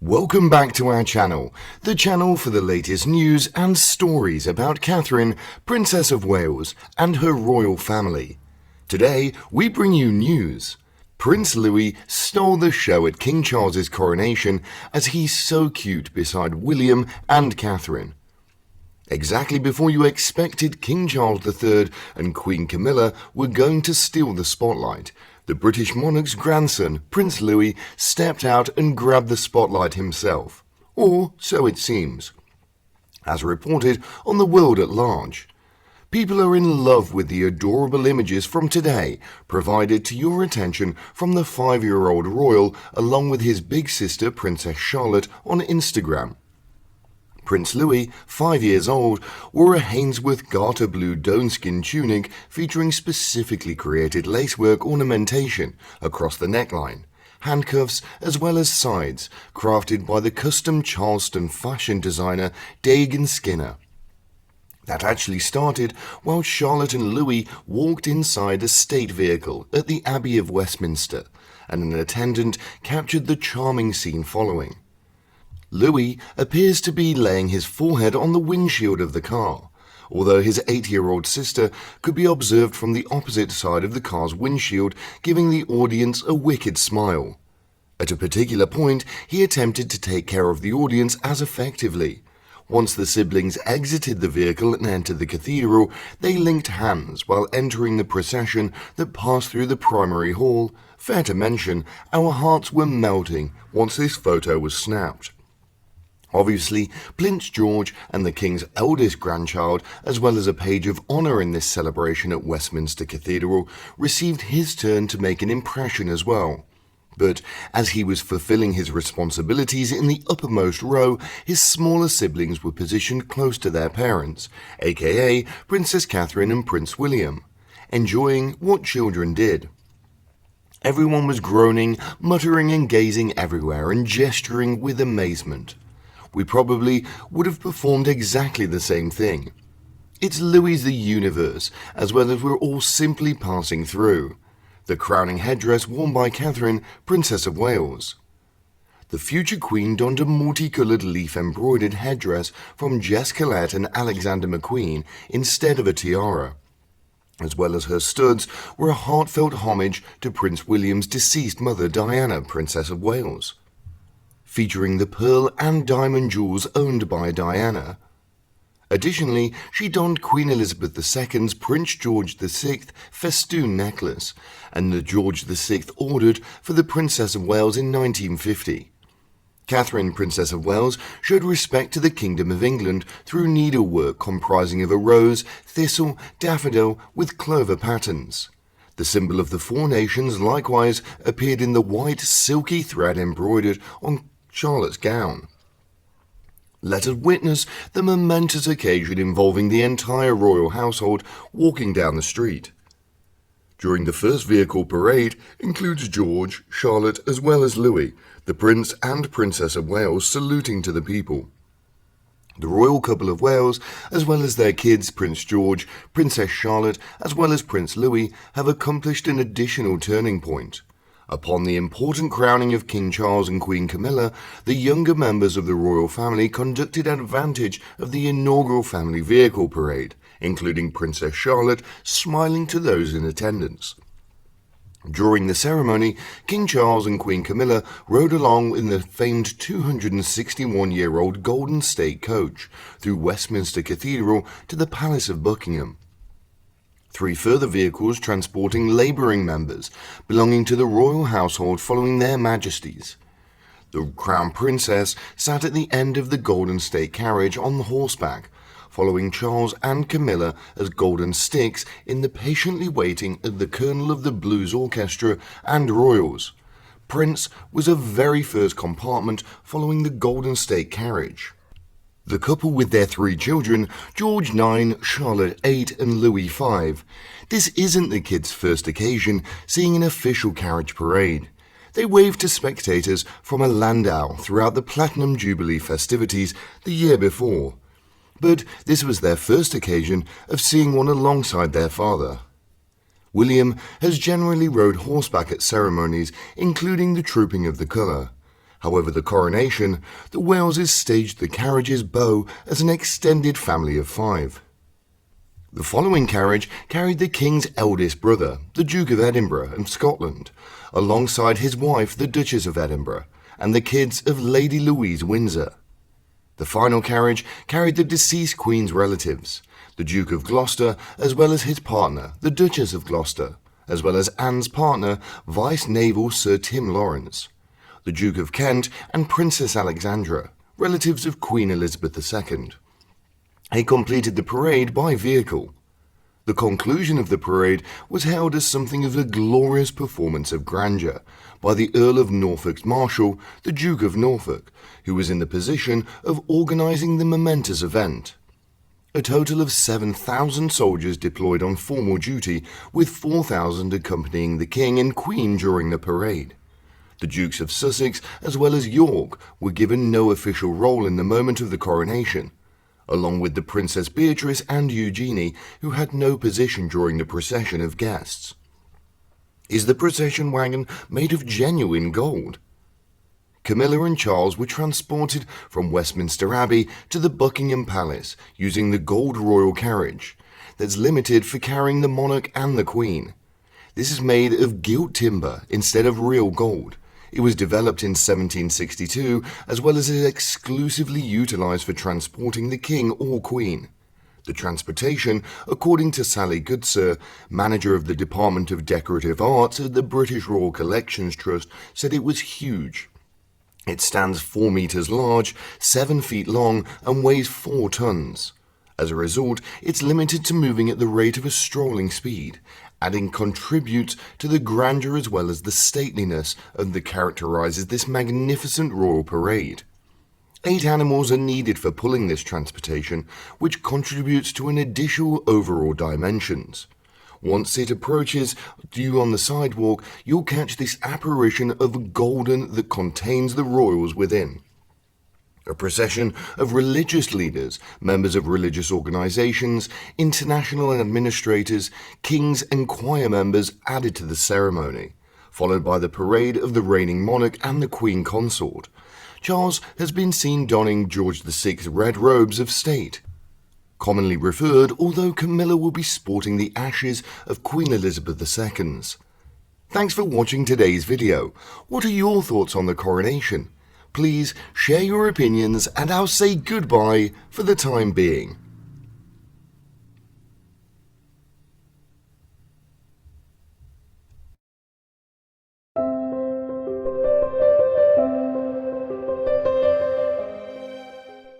Welcome back to our channel, the channel for the latest news and stories about Catherine, Princess of Wales, and her royal family. Today, we bring you news. Prince Louis stole the show at King Charles's coronation as he's so cute beside William and Catherine. Exactly before you expected King Charles III and Queen Camilla were going to steal the spotlight, the British monarch's grandson, Prince Louis, stepped out and grabbed the spotlight himself. Or so it seems. As reported on the world at large, people are in love with the adorable images from today provided to your attention from the 5-year-old royal along with his big sister Princess Charlotte on Instagram. Prince Louis, 5 years old, wore a Hainsworth garter blue doneskin tunic featuring specifically created lacework ornamentation across the neckline, handcuffs as well as sides, crafted by the custom Charleston fashion designer Dagan Skinner. That actually started while Charlotte and Louis walked inside a state vehicle at the Abbey of Westminster, and an attendant captured the charming scene following. Louis appears to be laying his forehead on the windshield of the car, although his 8-year-old sister could be observed from the opposite side of the car's windshield, giving the audience a wicked smile. At a particular point, he attempted to take care of the audience as effectively. Once the siblings exited the vehicle and entered the cathedral, they linked hands while entering the procession that passed through the primary hall. Fair to mention, our hearts were melting once this photo was snapped. Obviously, Prince George and the King's eldest grandchild, as well as a page of honour in this celebration at Westminster Cathedral, received his turn to make an impression as well. But as he was fulfilling his responsibilities in the uppermost row, his smaller siblings were positioned close to their parents, aka Princess Catherine and Prince William, enjoying what children did. Everyone was groaning, muttering and gazing everywhere and gesturing with amazement. We probably would have performed exactly the same thing. It's Louis the universe, as well as we're all simply passing through. The crowning headdress worn by Catherine, Princess of Wales. The future queen donned a multicoloured leaf-embroidered headdress from Jess Collette and Alexander McQueen instead of a tiara, as well as her studs were a heartfelt homage to Prince William's deceased mother Diana, Princess of Wales, featuring the pearl and diamond jewels owned by Diana. Additionally, she donned Queen Elizabeth II's Prince George VI festoon necklace, and the George VI ordered for the Princess of Wales in 1950. Catherine, Princess of Wales, showed respect to the Kingdom of England through needlework comprising of a rose, thistle, daffodil with clover patterns. The symbol of the 4 nations likewise appeared in the white silky thread embroidered on Charlotte's gown. Let us witness the momentous occasion involving the entire royal household walking down the street. During the first vehicle parade includes George, Charlotte as well as Louis, the Prince and Princess of Wales saluting to the people. The royal couple of Wales, as well as their kids Prince George, Princess Charlotte as well as Prince Louis, have accomplished an additional turning point. Upon the important crowning of King Charles and Queen Camilla, the younger members of the royal family conducted advantage of the inaugural family vehicle parade, including Princess Charlotte smiling to those in attendance. During the ceremony, King Charles and Queen Camilla rode along in the famed 261-year-old Golden State coach through Westminster Cathedral to the Palace of Buckingham. 3 further vehicles transporting labouring members belonging to the royal household following their majesties. The Crown Princess sat at the end of the Golden State carriage on horseback, following Charles and Camilla as golden sticks in the patiently waiting at the Colonel of the Blues Orchestra and Royals. Prince was a very first compartment following the Golden State carriage. The couple with their 3 children, George 9, Charlotte 8 and Louis 5. This isn't the kids' first occasion seeing an official carriage parade. They waved to spectators from a landau throughout the Platinum Jubilee festivities the year before. But this was their first occasion of seeing one alongside their father. William has generally rode horseback at ceremonies, including the Trooping of the Colour. However, the coronation, the Waleses staged the carriage's bow as an extended family of 5. The following carriage carried the King's eldest brother, the Duke of Edinburgh of Scotland, alongside his wife, the Duchess of Edinburgh, and the kids of Lady Louise Windsor. The final carriage carried the deceased Queen's relatives, the Duke of Gloucester, as well as his partner, the Duchess of Gloucester, as well as Anne's partner, Vice Naval Sir Tim Lawrence, the Duke of Kent and Princess Alexandra, relatives of Queen Elizabeth II. He completed the parade by vehicle. The conclusion of the parade was hailed as something of a glorious performance of grandeur by the Earl of Norfolk's Marshal, the Duke of Norfolk, who was in the position of organising the momentous event. A total of 7,000 soldiers deployed on formal duty, with 4,000 accompanying the King and Queen during the parade. The Dukes of Sussex as well as York were given no official role in the moment of the coronation, along with the Princess Beatrice and Eugenie, who had no position during the procession of guests. Is the procession wagon made of genuine gold? Camilla and Charles were transported from Westminster Abbey to the Buckingham Palace using the gold royal carriage that's limited for carrying the monarch and the Queen. This is made of gilt timber instead of real gold. It was developed in 1762, as well as is exclusively utilized for transporting the King or Queen. The transportation, according to Sally Goodsir, manager of the Department of Decorative Arts at the British Royal Collections Trust, said it was huge. It stands 4 meters large, 7 feet long, and weighs 4 tons. As a result, it's limited to moving at the rate of a strolling speed, adding contributes to the grandeur as well as the stateliness that characterizes this magnificent royal parade. 8 animals are needed for pulling this transportation, which contributes to an additional overall dimensions. Once it approaches you on the sidewalk, you'll catch this apparition of golden that contains the royals within. A procession of religious leaders, members of religious organizations, international administrators, kings and choir members added to the ceremony, followed by the parade of the reigning monarch and the Queen Consort. Charles has been seen donning George VI's red robes of state, commonly referred, although Camilla will be sporting the ashes of Queen Elizabeth II's. Thanks for watching today's video. What are your thoughts on the coronation? Please share your opinions and I'll say goodbye for the time being.